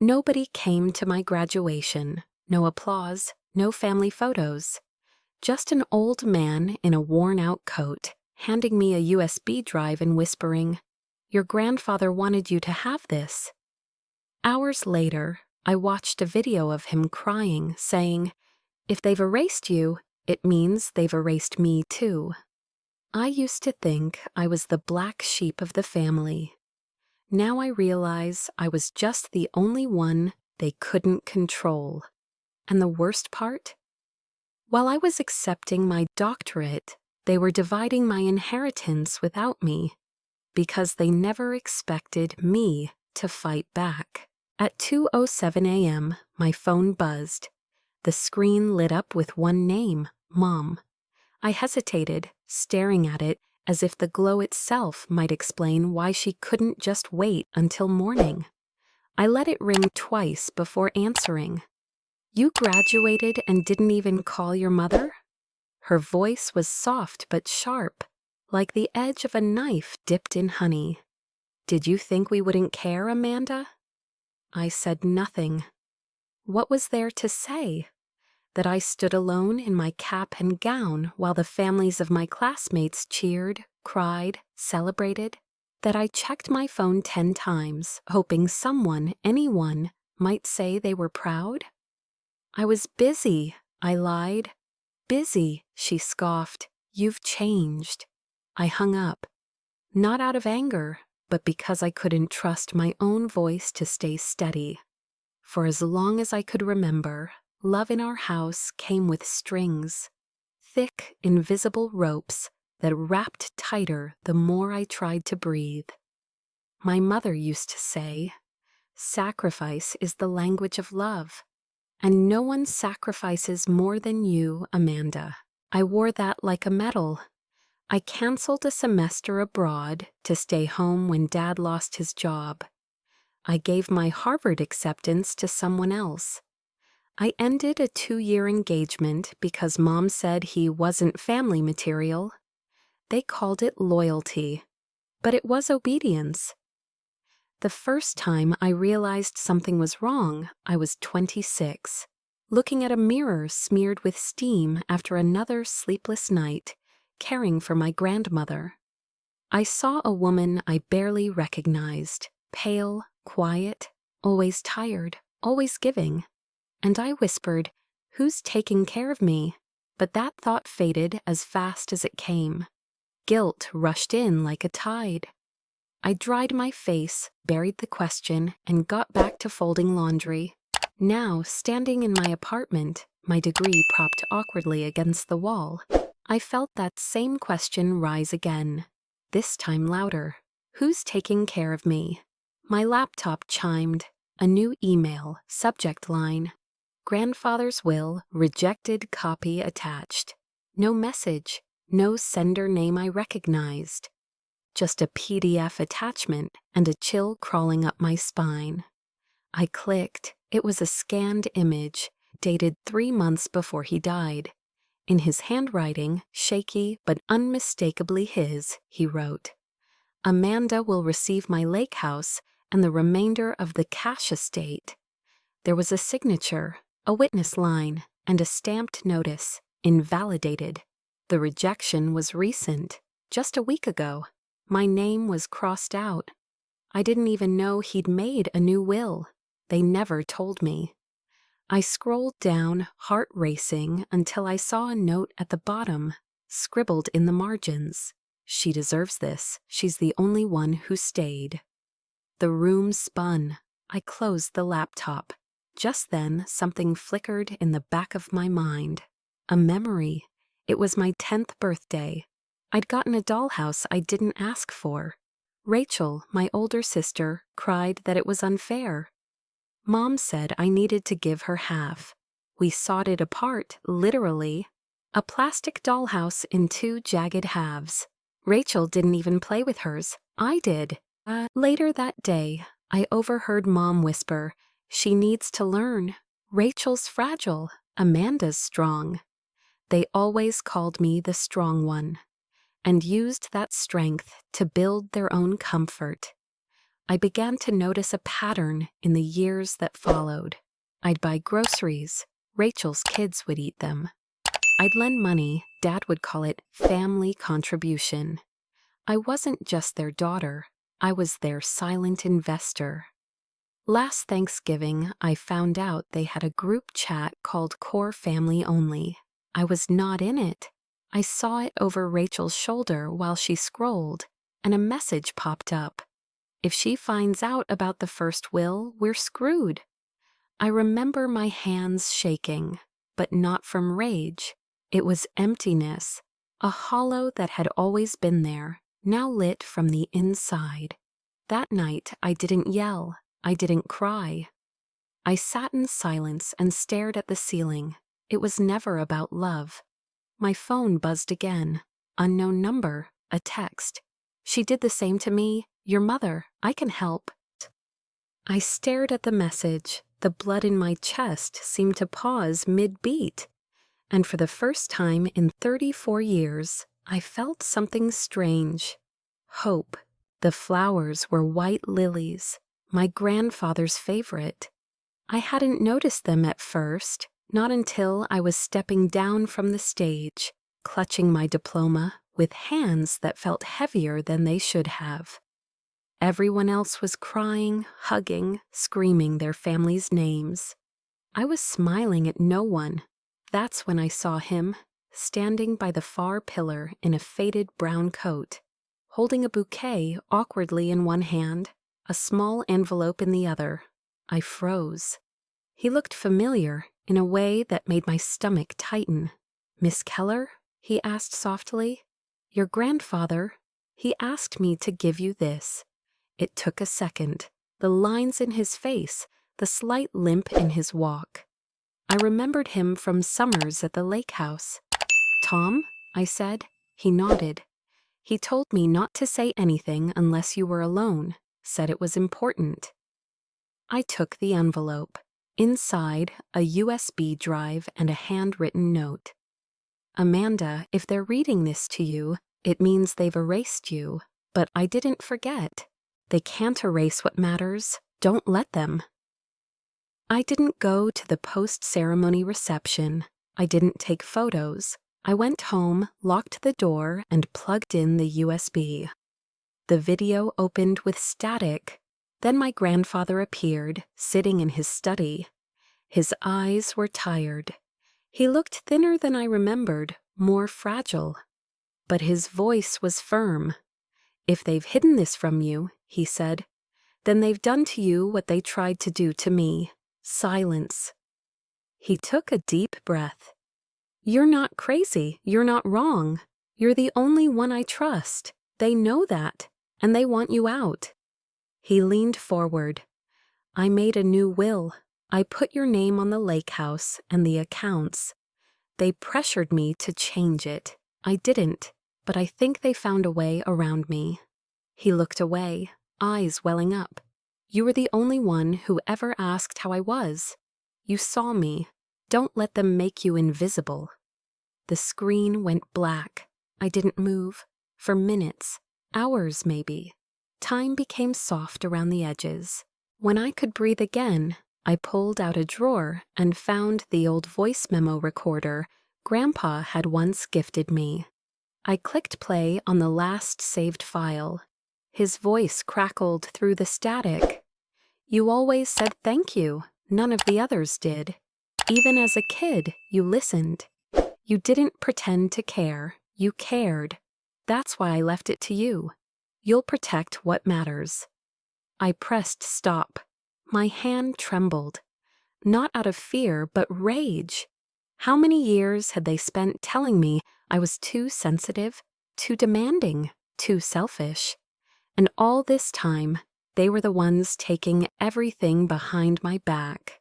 Nobody came to my graduation, no applause, no family photos. Just an old man in a worn-out coat, handing me a USB drive and whispering, "Your grandfather wanted you to have this." Hours later, I watched a video of him crying, saying, "If they've erased you, it means they've erased me too." I used to think I was the black sheep of the family. Now I realize I was just the only one they couldn't control. And the worst part? While I was accepting my doctorate, they were dividing my inheritance without me, because they never expected me to fight back. At 2:07 a.m., my phone buzzed. The screen lit up with one name, Mom. I hesitated, staring at it as if the glow itself might explain why she couldn't just wait until morning. I let it ring twice before answering. "You graduated and didn't even call your mother?" Her voice was soft but sharp, like the edge of a knife dipped in honey. "Did you think we wouldn't care, Amanda?" I said nothing. What was there to say? That I stood alone in my cap and gown while the families of my classmates cheered, cried, celebrated? That I checked my phone 10 times, hoping someone, anyone, might say they were proud? "I was busy," I lied. "Busy," she scoffed. "You've changed." I hung up. Not out of anger, but because I couldn't trust my own voice to stay steady. For as long as I could remember, love in our house came with strings. Thick, invisible ropes that wrapped tighter the more I tried to breathe. My mother used to say, "Sacrifice is the language of love." And no one sacrifices more than you, Amanda. I wore that like a medal. I canceled a semester abroad to stay home when Dad lost his job. I gave my Harvard acceptance to someone else. I ended a 2-year engagement because Mom said he wasn't family material. They called it loyalty, but it was obedience. The first time I realized something was wrong, I was 26, looking at a mirror smeared with steam after another sleepless night, caring for my grandmother. I saw a woman I barely recognized, pale, quiet, always tired, always giving. And I whispered, "Who's taking care of me?" But that thought faded as fast as it came. Guilt rushed in like a tide. I dried my face, buried the question, and got back to folding laundry. Now, standing in my apartment, my degree propped awkwardly against the wall, I felt that same question rise again, this time louder. Who's taking care of me? My laptop chimed. A new email, subject line. Grandfather's will, rejected copy attached. No message, no sender name I recognized. Just a PDF attachment and a chill crawling up my spine. I clicked. It was a scanned image, dated 3 months before he died. In his handwriting, shaky but unmistakably his, he wrote, "Amanda will receive my lake house and the remainder of the cash estate." There was a signature, a witness line, and a stamped notice, invalidated. The rejection was recent, just a week ago. My name was crossed out. I didn't even know he'd made a new will. They never told me. I scrolled down, heart racing, until I saw a note at the bottom, scribbled in the margins. "She deserves this. She's the only one who stayed." The room spun. I closed the laptop. Just then, something flickered in the back of my mind. A memory. It was my 10th birthday. I'd gotten a dollhouse I didn't ask for. Rachel, my older sister, cried that it was unfair. Mom said I needed to give her half. We sawed it apart, literally. A plastic dollhouse in 2 jagged halves. Rachel didn't even play with hers. I did. Later that day, I overheard Mom whisper, "She needs to learn. Rachel's fragile. Amanda's strong." They always called me the strong one, and used that strength to build their own comfort. I began to notice a pattern in the years that followed. I'd buy groceries. Rachel's kids would eat them. I'd lend money. Dad would call it family contribution. I wasn't just their daughter. I was their silent investor. Last Thanksgiving, I found out they had a group chat called Core Family Only. I was not in it. I saw it over Rachel's shoulder while she scrolled, and a message popped up. If she finds out about the first will, we're screwed. I remember my hands shaking, but not from rage. It was emptiness, a hollow that had always been there, now lit from the inside. That night, I didn't yell. I didn't cry. I sat in silence and stared at the ceiling. It was never about love. My phone buzzed again. Unknown number, a text. She did the same to me. Your mother, I can help. I stared at the message. The blood in my chest seemed to pause mid-beat. And for the first time in 34 years, I felt something strange. Hope. The flowers were white lilies, my grandfather's favorite. I hadn't noticed them at first, not until I was stepping down from the stage, clutching my diploma with hands that felt heavier than they should have. Everyone else was crying, hugging, screaming their families' names. I was smiling at no one. That's when I saw him, standing by the far pillar in a faded brown coat, holding a bouquet awkwardly in one hand, a small envelope in the other. I froze. He looked familiar in a way that made my stomach tighten. "Miss Keller?" he asked softly. "Your grandfather, he asked me to give you this." It took a second. The lines in his face, the slight limp in his walk. I remembered him from summers at the lake house. "Tom?" I said. He nodded. "He told me not to say anything unless you were alone, said it was important." I took the envelope. Inside, a USB drive and a handwritten note. "Amanda, if they're reading this to you, it means they've erased you. But I didn't forget. They can't erase what matters. Don't let them." I didn't go to the post-ceremony reception. I didn't take photos. I went home, locked the door, and plugged in the USB. The video opened with static. Then my grandfather appeared, sitting in his study. His eyes were tired. He looked thinner than I remembered, more fragile. But his voice was firm. "If they've hidden this from you," he said, "then they've done to you what they tried to do to me. Silence." He took a deep breath. "You're not crazy. You're not wrong. You're the only one I trust. They know that, and they want you out." He leaned forward. "I made a new will. I put your name on the lake house and the accounts. They pressured me to change it. I didn't, but I think they found a way around me." He looked away, eyes welling up. "You were the only one who ever asked how I was. You saw me. Don't let them make you invisible." The screen went black. I didn't move. For minutes, hours maybe. Time became soft around the edges. When I could breathe again, I pulled out a drawer and found the old voice memo recorder Grandpa had once gifted me. I clicked play on the last saved file. His voice crackled through the static. "You always said thank you. None of the others did. Even as a kid, you listened. You didn't pretend to care. You cared. That's why I left it to you. You'll protect what matters." I pressed stop. My hand trembled. Not out of fear, but rage. How many years had they spent telling me I was too sensitive, too demanding, too selfish? And all this time, they were the ones taking everything behind my back.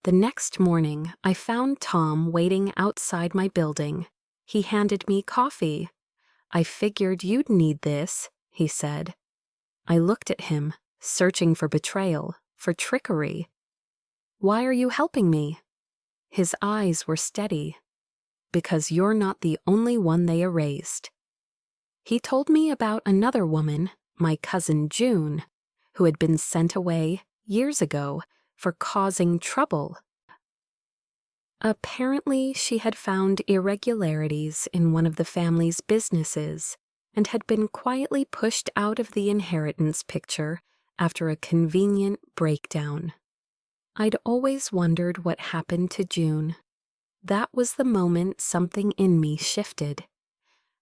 The next morning, I found Tom waiting outside my building. He handed me coffee. "I figured you'd need this," he said. I looked at him, searching for betrayal, for trickery. "Why are you helping me?" His eyes were steady. "Because you're not the only one they erased." He told me about another woman, my cousin June. who had been sent away years ago for causing trouble. Apparently, she had found irregularities in one of the family's businesses and had been quietly pushed out of the inheritance picture after a convenient breakdown. I'd always wondered what happened to June. That was the moment something in me shifted.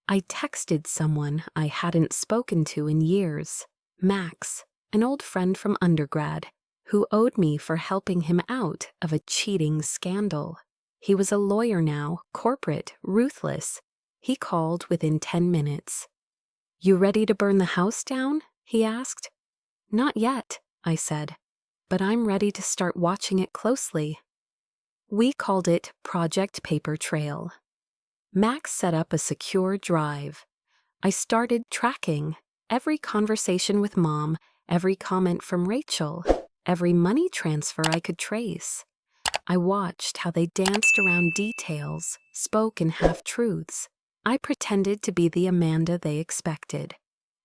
I texted someone I hadn't spoken to in years, Max, an old friend from undergrad, who owed me for helping him out of a cheating scandal. He was a lawyer now, corporate, ruthless. He called within 10 minutes. "You ready to burn the house down?" he asked. "Not yet," I said, "but I'm ready to start watching it closely." We called it Project Paper Trail. Max set up a secure drive. I started tracking every conversation with Mom, every comment from Rachel, every money transfer I could trace. I watched how they danced around details, spoke in half-truths. I pretended to be the Amanda they expected.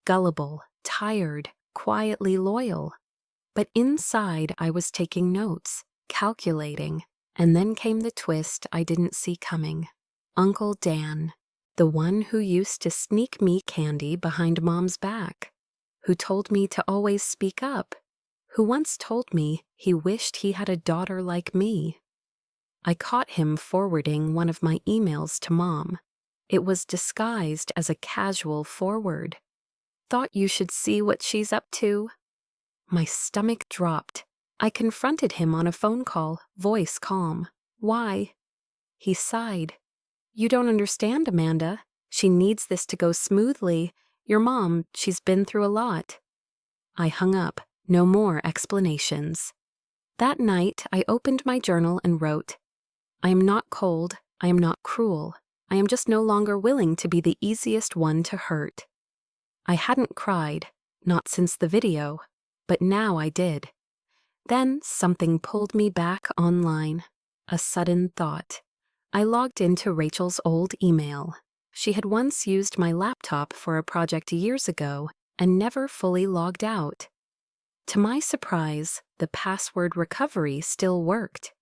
Gullible, tired, quietly loyal. But inside I was taking notes, calculating, and then came the twist I didn't see coming. Uncle Dan, the one who used to sneak me candy behind Mom's back, who told me to always speak up, who once told me he wished he had a daughter like me. I caught him forwarding one of my emails to Mom. It was disguised as a casual forward. "Thought you should see what she's up to." My stomach dropped. I confronted him on a phone call, voice calm. "Why?" He sighed. "You don't understand, Amanda. She needs this to go smoothly. Your mom, she's been through a lot." I hung up. No more explanations. That night, I opened my journal and wrote, "I am not cold. I am not cruel. I am just no longer willing to be the easiest one to hurt." I hadn't cried, not since the video, but now I did. Then something pulled me back online. A sudden thought. I logged into Rachel's old email. She had once used my laptop for a project years ago and never fully logged out. To my surprise, the password recovery still worked.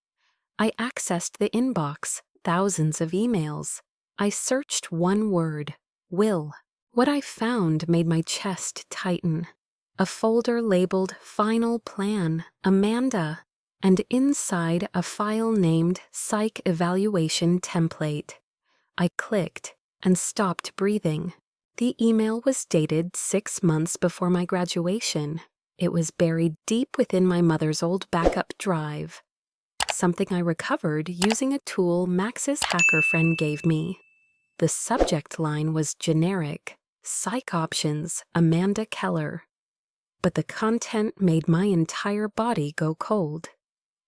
I accessed the inbox, thousands of emails. I searched one word, will. What I found made my chest tighten. A folder labeled Final Plan, Amanda, and inside a file named Psych Evaluation Template. I clicked and stopped breathing. The email was dated 6 months before my graduation. It was buried deep within my mother's old backup drive. Something I recovered using a tool Max's hacker friend gave me. The subject line was generic, Psych Options, Amanda Keller. But the content made my entire body go cold.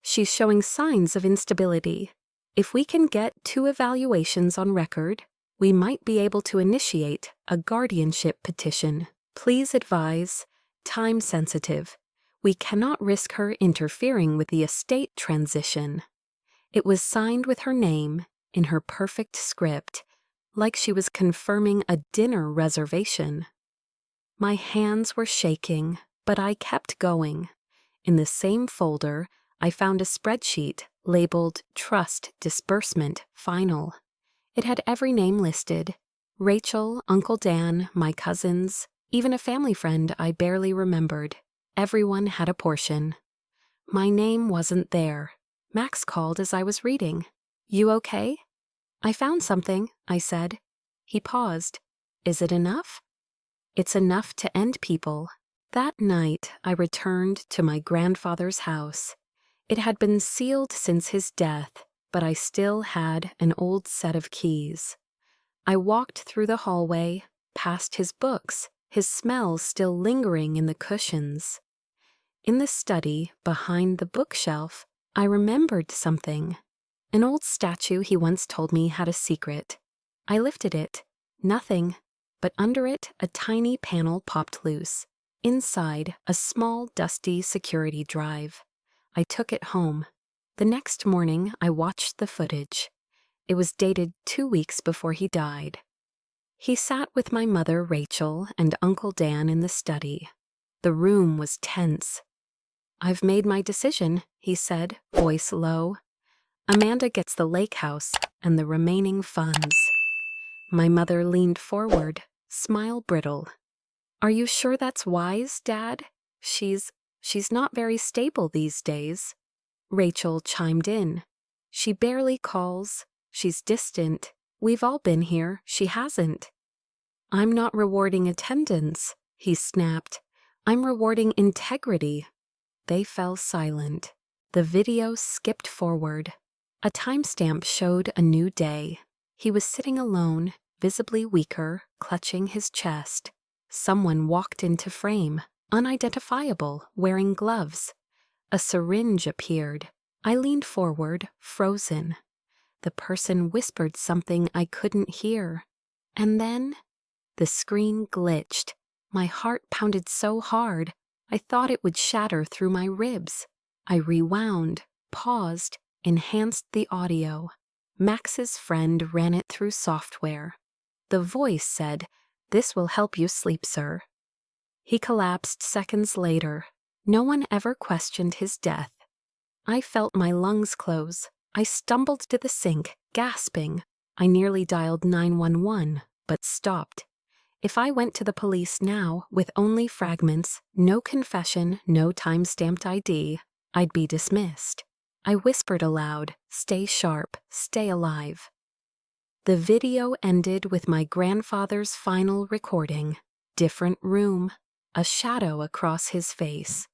"She's showing signs of instability. If we can get 2 evaluations on record, we might be able to initiate a guardianship petition. Please advise, time sensitive. We cannot risk her interfering with the estate transition." It was signed with her name, in her perfect script, like she was confirming a dinner reservation. My hands were shaking, but I kept going. In the same folder, I found a spreadsheet labeled Trust Disbursement Final. It had every name listed: Rachel, Uncle Dan, my cousins, even a family friend I barely remembered. Everyone had a portion. My name wasn't there. Max called as I was reading. "You okay?" "I found something," I said. He paused. "Is it enough?" "It's enough to end people." That night, I returned to my grandfather's house. It had been sealed since his death, but I still had an old set of keys. I walked through the hallway, past his books, his smell still lingering in the cushions. In the study, behind the bookshelf, I remembered something. An old statue he once told me had a secret. I lifted it. Nothing, but under it a tiny panel popped loose. Inside, a small, dusty security drive. I took it home. The next morning, I watched the footage. It was dated 2 weeks before he died. He sat with my mother, Rachel, and Uncle Dan in the study. The room was tense. "I've made my decision," he said, voice low. "Amanda gets the lake house and the remaining funds." My mother leaned forward, smile brittle. "Are you sure that's wise, Dad? She's not very stable these days." Rachel chimed in. "She barely calls. She's distant. We've all been here. She hasn't." "I'm not rewarding attendance," he snapped. "I'm rewarding integrity." They fell silent. The video skipped forward. A timestamp showed a new day. He was sitting alone, visibly weaker, clutching his chest. Someone walked into frame, unidentifiable, wearing gloves. A syringe appeared. I leaned forward, frozen. The person whispered something I couldn't hear. And then the screen glitched. My heart pounded so hard, I thought it would shatter through my ribs. I rewound, paused, enhanced the audio. Max's friend ran it through software. The voice said, "This will help you sleep, sir." He collapsed seconds later. No one ever questioned his death. I felt my lungs close. I stumbled to the sink, gasping. I nearly dialed 911, but stopped. If I went to the police now, with only fragments, no confession, no time-stamped ID, I'd be dismissed. I whispered aloud, "Stay sharp, stay alive." The video ended with my grandfather's final recording. Different room, a shadow across his face.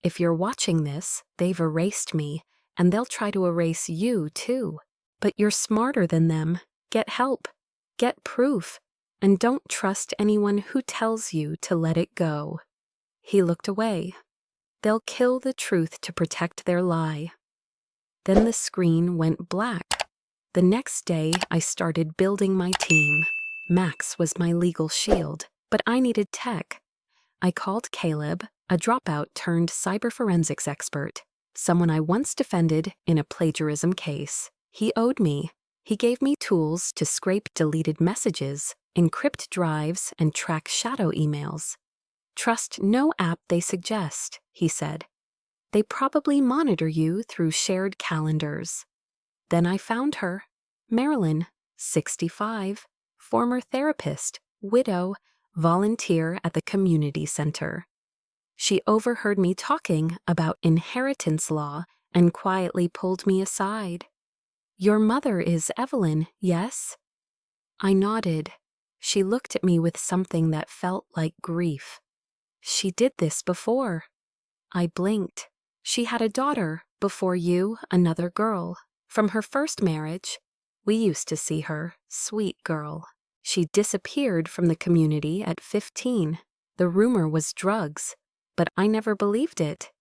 "If you're watching this, they've erased me, and they'll try to erase you too. But you're smarter than them. Get help. Get proof. And don't trust anyone who tells you to let it go." He looked away. "They'll kill the truth to protect their lie." Then the screen went black. The next day, I started building my team. Max was my legal shield, but I needed tech. I called Caleb, a dropout turned cyber forensics expert, someone I once defended in a plagiarism case. He owed me. He gave me tools to scrape deleted messages, encrypt drives, and track shadow emails. "Trust no app they suggest," he said. "They probably monitor you through shared calendars." Then I found her. Marilyn, 65, former therapist, widow, volunteer at the community center. She overheard me talking about inheritance law and quietly pulled me aside. "Your mother is Evelyn, yes?" I nodded. She looked at me with something that felt like grief. "She did this before." I blinked. "She had a daughter, before you, another girl. From her first marriage. We used to see her, sweet girl. She disappeared from the community at 15. The rumor was drugs, but I never believed it.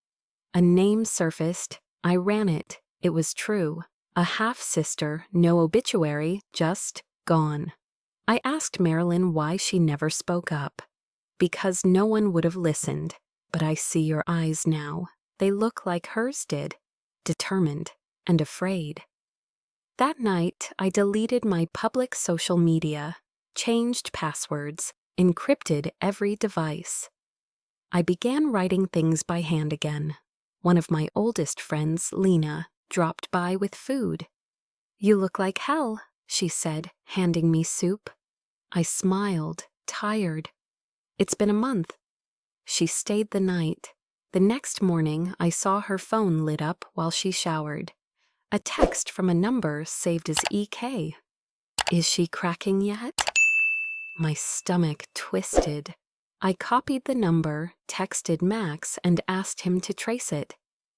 A name surfaced. I ran it. It was true. A half-sister, no obituary, just gone." I asked Marilyn why she never spoke up. "Because no one would have listened. But I see your eyes now. They look like hers did. Determined and afraid." That night, I deleted my public social media, changed passwords, encrypted every device. I began writing things by hand again. One of my oldest friends, Lena, dropped by with food. "You look like hell," she said, handing me soup. I smiled, tired. "It's been a month." She stayed the night. The next morning, I saw her phone lit up while she showered. A text from a number saved as EK. Is she cracking yet? My stomach twisted. I copied the number, texted Max, and asked him to trace it.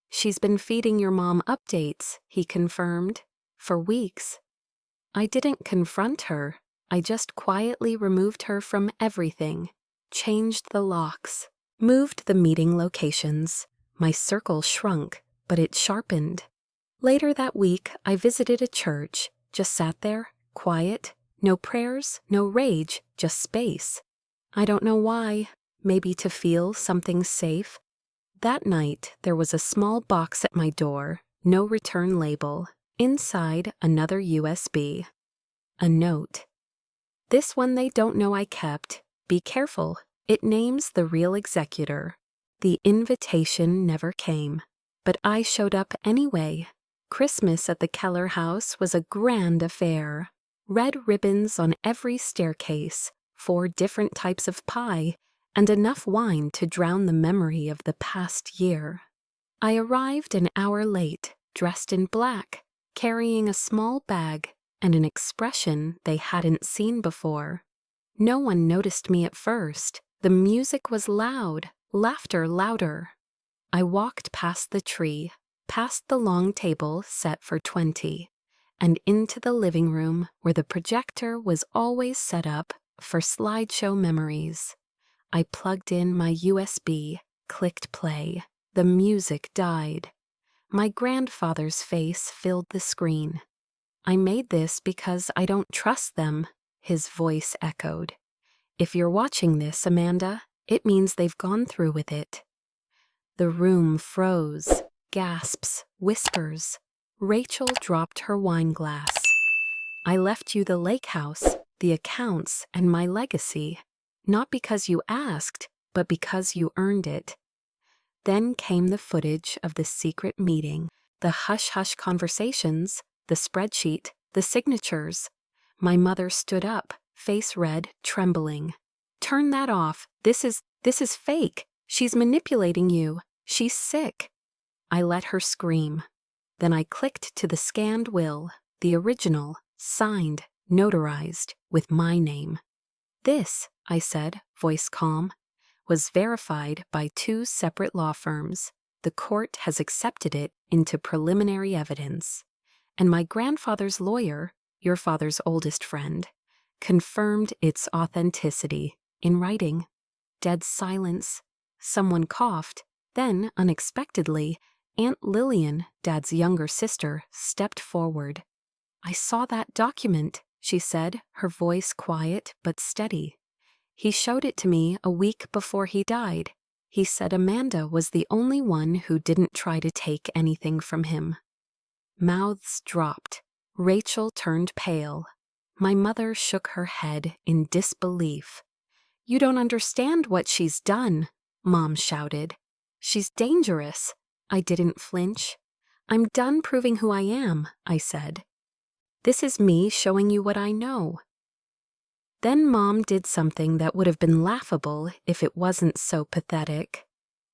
"She's been feeding your mom updates," he confirmed, "for weeks." I didn't confront her. I just quietly removed her from everything, changed the locks, moved the meeting locations. My circle shrunk, but it sharpened. Later that week, I visited a church, just sat there, quiet, no prayers, no rage, just space. I don't know why, maybe to feel something safe. That night, there was a small box at my door, no return label. Inside, another USB. A note. "This one they don't know I kept. Be careful. It names the real executor. The invitation never came, but I showed up anyway. Christmas at the Keller house was a grand affair. Red ribbons on every staircase, 4 different types of pie, and enough wine to drown the memory of the past year. I arrived an hour late, dressed in black, carrying a small bag and an expression they hadn't seen before. No one noticed me at first. The music was loud, laughter louder. I walked past the tree, past the long table set for 20, and into the living room where the projector was always set up for slideshow memories. I plugged in my USB, clicked play. The music died. My grandfather's face filled the screen. "I made this because I don't trust them," his voice echoed. "If you're watching this, Amanda, it means they've gone through with it." The room froze. Gasps, whispers. Rachel dropped her wine glass. "I left you the lake house, the accounts, and my legacy, not because you asked, but because you earned it." Then came the footage of the secret meeting, the hush-hush conversations, the spreadsheet, the signatures. My mother stood up, face red, trembling. "Turn that off. This is fake. She's manipulating you. She's sick." I let her scream. Then I clicked to the scanned will, the original, signed, notarized, with my name. "This," I said, voice calm, "was verified by 2 separate law firms. The court has accepted it into preliminary evidence. And my grandfather's lawyer, your father's oldest friend, confirmed its authenticity in writing." Dead silence. Someone coughed. Then, unexpectedly, Aunt Lillian, Dad's younger sister, stepped forward. "I saw that document," she said, her voice quiet but steady. "He showed it to me a week before he died. He said Amanda was the only one who didn't try to take anything from him." Mouths dropped. Rachel turned pale. My mother shook her head in disbelief. "You don't understand what she's done," Mom shouted. "She's dangerous." I didn't flinch. "I'm done proving who I am," I said. "This is me showing you what I know." Then Mom did something that would have been laughable if it wasn't so pathetic.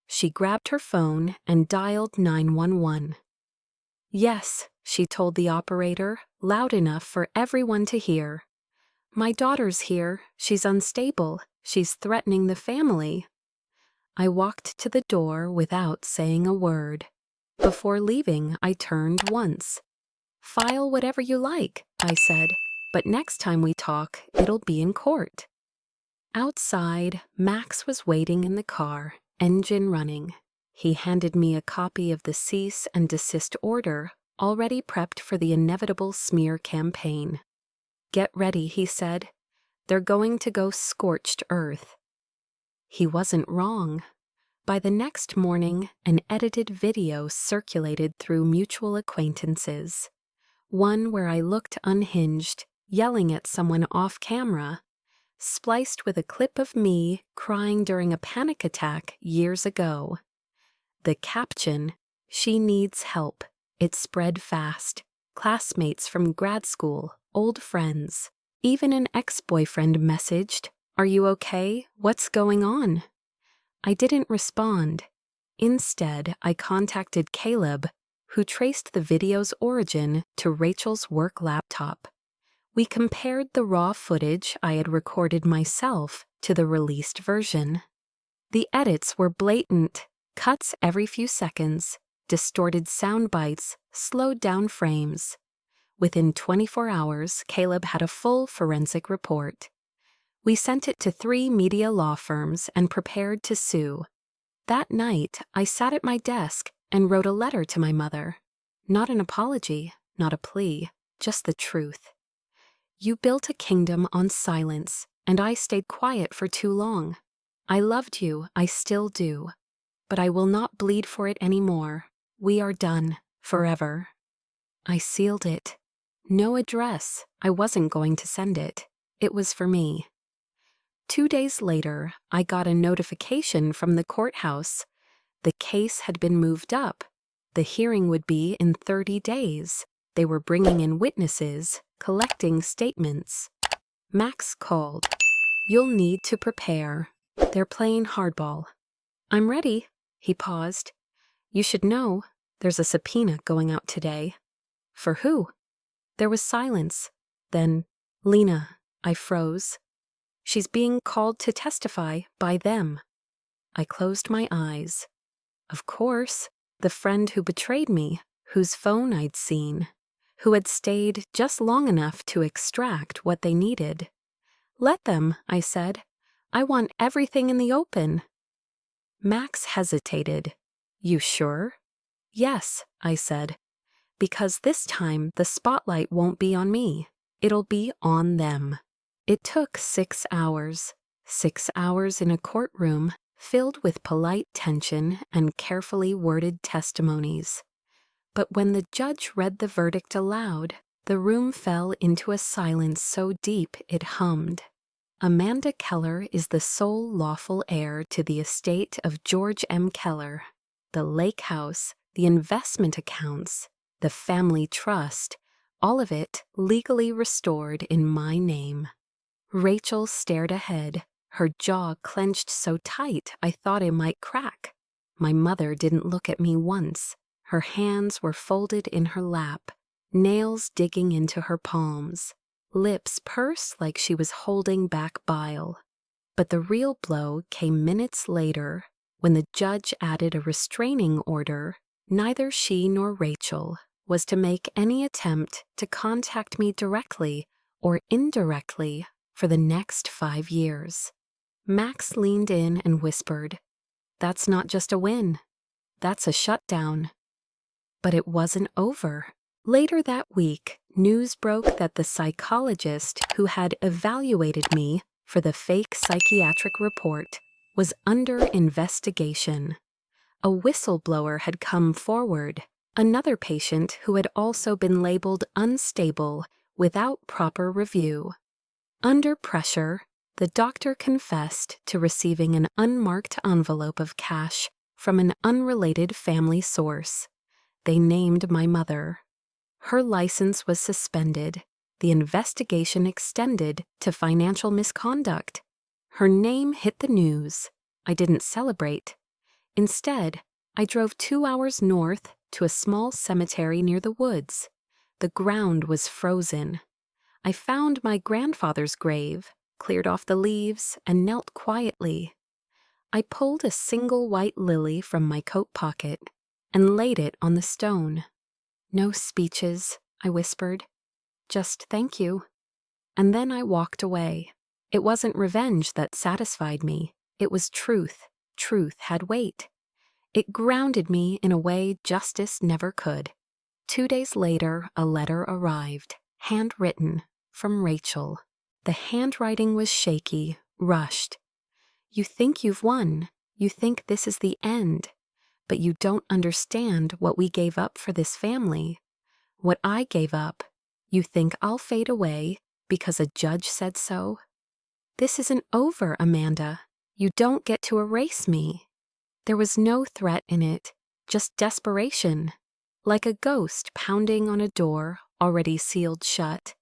She grabbed her phone and dialed 911. "Yes," she told the operator, loud enough for everyone to hear. "My daughter's here. She's unstable. She's threatening the family." I walked to the door without saying a word. Before leaving, I turned once. "File whatever you like," I said, "but next time we talk, it'll be in court." Outside, Max was waiting in the car, engine running. He handed me a copy of the cease and desist order, already prepped for the inevitable smear campaign. "Get ready," he said. "They're going to go scorched earth." He wasn't wrong. By the next morning, an edited video circulated through mutual acquaintances. One where I looked unhinged, yelling at someone off camera, spliced with a clip of me crying during a panic attack years ago. The caption, "She needs help." It spread fast. Classmates from grad school, old friends. Even an ex-boyfriend messaged, "Are you okay? What's going on?" I didn't respond. Instead, I contacted Caleb, who traced the video's origin to Rachel's work laptop. We compared the raw footage I had recorded myself to the released version. The edits were blatant, cuts every few seconds, distorted sound bites, slowed down frames. Within 24 hours, Caleb had a full forensic report. We sent it to 3 media law firms and prepared to sue. That night, I sat at my desk and wrote a letter to my mother. Not an apology, not a plea, just the truth. "You built a kingdom on silence, and I stayed quiet for too long. I loved you, I still do. But I will not bleed for it anymore. We are done, forever." I sealed it. No address. I wasn't going to send it. It was for me. 2 days later, I got a notification from the courthouse. The case had been moved up. The hearing would be in 30 days. They were bringing in witnesses, collecting statements. Max called. "You'll need to prepare. They're playing hardball." "I'm ready." He paused. "You should know, there's a subpoena going out today." "For who?" There was silence. Then, "Lena," I froze. "She's being called to testify by them." I closed my eyes. Of course, the friend who betrayed me, whose phone I'd seen, who had stayed just long enough to extract what they needed. "Let them," I said. "I want everything in the open." Max hesitated. "You sure?" "Yes," I said, "because this time the spotlight won't be on me. It'll be on them." It took 6 hours. 6 hours in a courtroom filled with polite tension and carefully worded testimonies. But when the judge read the verdict aloud, the room fell into a silence so deep it hummed. Amanda Keller is the sole lawful heir to the estate of George M. Keller. The lake house, the investment accounts, the family trust, all of it legally restored in my name. Rachel stared ahead, her jaw clenched so tight I thought it might crack. My mother didn't look at me once. Her hands were folded in her lap, nails digging into her palms, lips pursed like she was holding back bile. But the real blow came minutes later, when the judge added a restraining order. Neither she nor Rachel was to make any attempt to contact me directly or indirectly for the next 5 years. Max leaned in and whispered, "That's not just a win. That's a shutdown." But it wasn't over. Later that week, news broke that the psychologist who had evaluated me for the fake psychiatric report was under investigation. A whistleblower had come forward, another patient who had also been labeled unstable without proper review. Under pressure, the doctor confessed to receiving an unmarked envelope of cash from an unrelated family source. They named my mother. Her license was suspended. The investigation extended to financial misconduct. Her name hit the news. I didn't celebrate. Instead, I drove 2 hours north to a small cemetery near the woods. The ground was frozen. I found my grandfather's grave, cleared off the leaves, and knelt quietly. I pulled a single white lily from my coat pocket and laid it on the stone. "No speeches," I whispered. "Just thank you." And then I walked away. It wasn't revenge that satisfied me. It was truth. Truth had weight. It grounded me in a way justice never could. 2 days later, a letter arrived, handwritten, from Rachel. The handwriting was shaky, rushed. "You think you've won. You think this is the end. But you don't understand what we gave up for this family. What I gave up. You think I'll fade away because a judge said so? This isn't over, Amanda. You don't get to erase me." There was no threat in it, just desperation, like a ghost pounding on a door already sealed shut.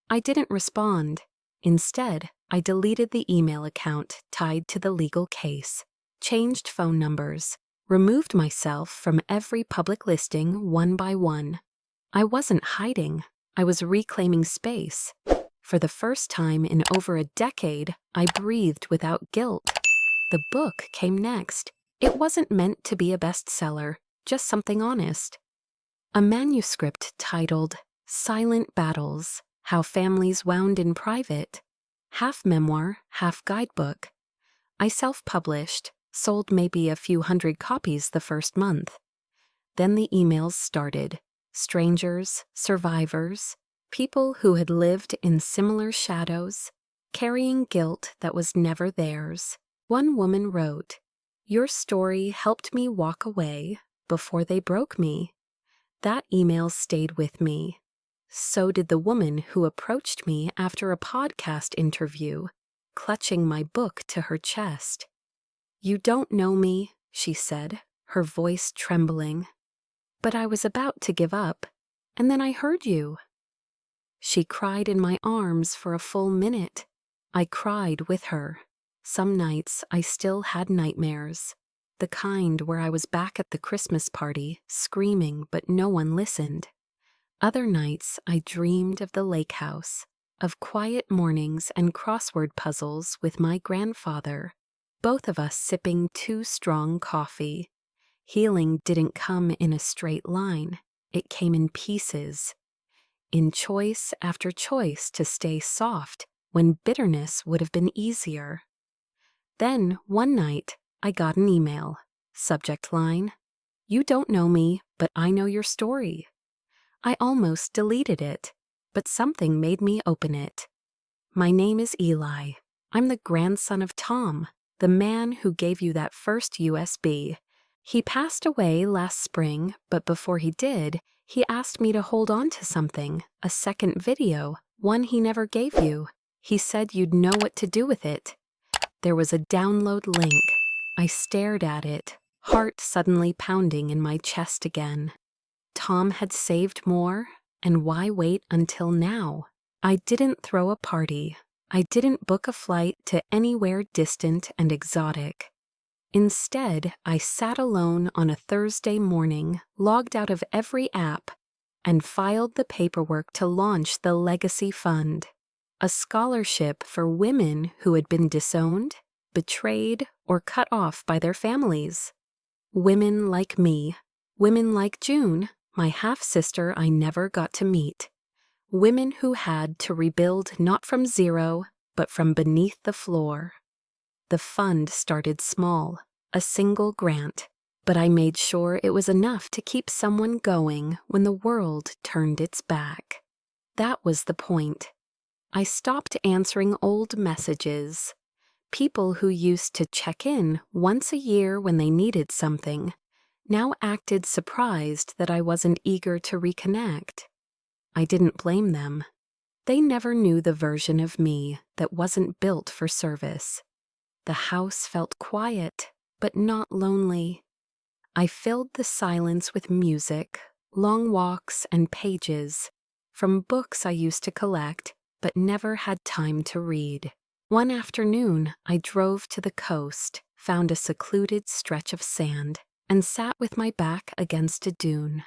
I didn't respond. Instead, I deleted the email account tied to the legal case, changed phone numbers, removed myself from every public listing one by one. I wasn't hiding. I was reclaiming space. For the first time in over a decade, I breathed without guilt. The book came next. It wasn't meant to be a bestseller, just something honest. A manuscript titled Silent Battles: How Families Wound in Private. Half memoir, half guidebook. I self-published, sold maybe a few hundred copies the first month. Then the emails started. Strangers, survivors, people who had lived in similar shadows, carrying guilt that was never theirs. One woman wrote, "Your story helped me walk away before they broke me." That email stayed with me. So did the woman who approached me after a podcast interview. clutching my book to her chest. "You don't know me," she said, her voice trembling. "But I was about to give up, and then I heard you." She cried in my arms for a full minute. I cried with her. Some nights I still had nightmares. The kind where I was back at the Christmas party, screaming but no one listened. Other nights I dreamed of the lake house, of quiet mornings and crossword puzzles with my grandfather, both of us sipping too strong coffee. Healing didn't come in a straight line. It came in pieces, in choice after choice to stay soft when bitterness would have been easier. Then, one night, I got an email. Subject line, "You don't know me, but I know your story." I almost deleted it, but something made me open it. "My name is Eli. I'm the grandson of Tom, the man who gave you that first USB. He passed away last spring, but before he did, he asked me to hold on to something, a second video, one he never gave you. He said you'd know what to do with it." There was a download link. I stared at it, heart suddenly pounding in my chest again. Tom had saved more, and why wait until now? I didn't throw a party. I didn't book a flight to anywhere distant and exotic. Instead, I sat alone on a Thursday morning, logged out of every app, and filed the paperwork to launch the Legacy Fund, a scholarship for women who had been disowned, betrayed, or cut off by their families. Women like me, women like June, my half-sister I never got to meet. Women who had to rebuild not from zero, but from beneath the floor. The fund started small, a single grant, but I made sure it was enough to keep someone going when the world turned its back. That was the point. I stopped answering old messages. People who used to check in once a year when they needed something now acted surprised that I wasn't eager to reconnect. I didn't blame them. They never knew the version of me that wasn't built for service. The house felt quiet, but not lonely. I filled the silence with music, long walks and pages, from books I used to collect, but never had time to read. One afternoon, I drove to the coast, found a secluded stretch of sand, and sat with my back against a dune.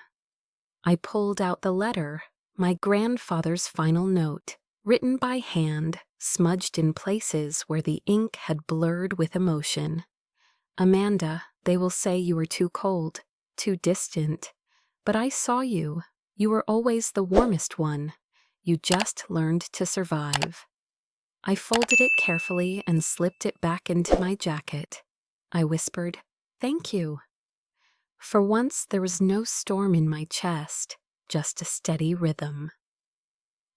I pulled out the letter, my grandfather's final note, written by hand, smudged in places where the ink had blurred with emotion. "Amanda, they will say you were too cold, too distant. But I saw you. You were always the warmest one. You just learned to survive." I folded it carefully and slipped it back into my jacket. I whispered, "Thank you." For once there was no storm in my chest, just a steady rhythm.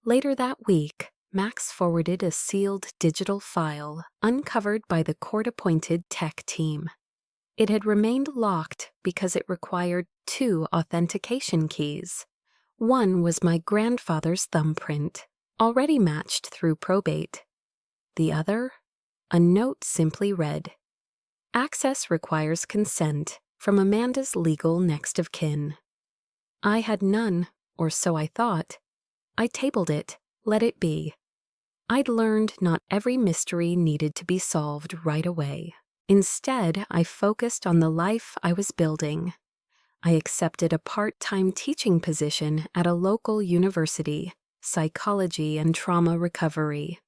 Later that week, Max forwarded a sealed digital file uncovered by the court-appointed tech team. It had remained locked because it required 2 authentication keys. One was my grandfather's thumbprint, already matched through probate. The other, a note simply read, "Access requires consent from Amanda's legal next of kin." I had none, or so I thought. I tabled it, let it be. I'd learned not every mystery needed to be solved right away. Instead, I focused on the life I was building. I accepted a part-time teaching position at a local university, psychology and trauma recovery.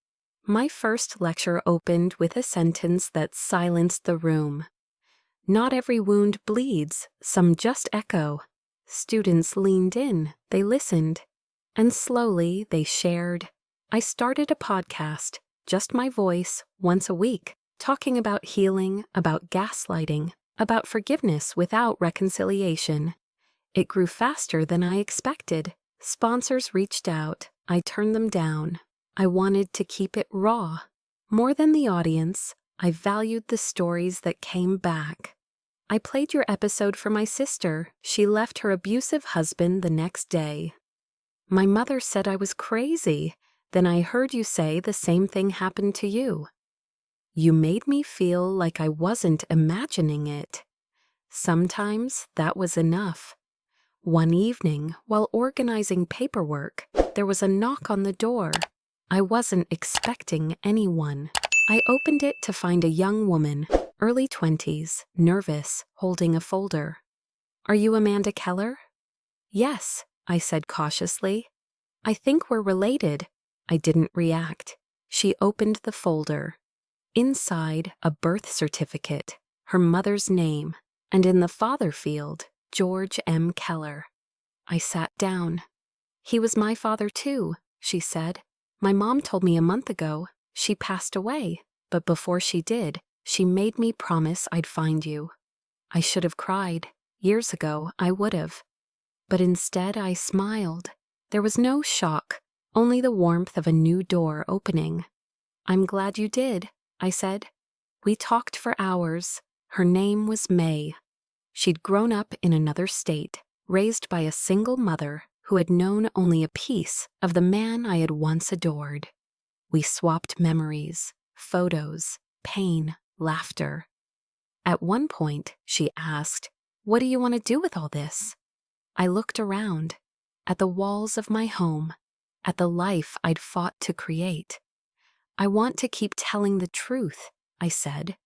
My first lecture opened with a sentence that silenced the room. "Not every wound bleeds, some just echo." Students leaned in, they listened, and slowly they shared. I started a podcast, just my voice, once a week, talking about healing, about gaslighting, about forgiveness without reconciliation. It grew faster than I expected. Sponsors reached out. I turned them down. I wanted to keep it raw. More than the audience, I valued the stories that came back. "I played your episode for my sister. She left her abusive husband the next day." "My mother said I was crazy. Then I heard you say the same thing happened to you." You made me feel like I wasn't imagining it. Sometimes that was enough. One evening, while organizing paperwork, there was a knock on the door. I wasn't expecting anyone. I opened it to find a young woman, early 20s, nervous, holding a folder. "Are you Amanda Keller?" "Yes," I said cautiously. "I think we're related." I didn't react. She opened the folder. Inside, a birth certificate, her mother's name, and in the father field, George M. Keller. I sat down. "He was my father too," she said. "My mom told me a month ago. She passed away, but before she did, she made me promise I'd find you." I should have cried. Years ago, I would have. But instead, I smiled. There was no shock, only the warmth of a new door opening. "I'm glad you did," I said. We talked for hours. Her name was May. She'd grown up in another state, raised by a single mother who had known only a piece of the man I had once adored. We swapped memories, photos, pain, laughter. At one point, she asked, "What do you want to do with all this?" I looked around, at the walls of my home, at the life I'd fought to create. "I want to keep telling the truth," I said,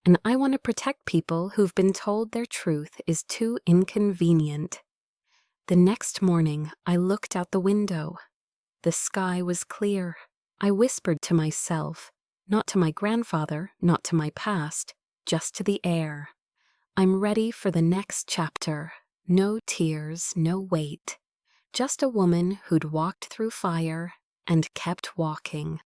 "and I want to protect people who've been told their truth is too inconvenient." The next morning, I looked out the window. The sky was clear. I whispered to myself, not to my grandfather, not to my past, just to the air. I'm ready for the next chapter. No tears, no weight. Just a woman who'd walked through fire and kept walking.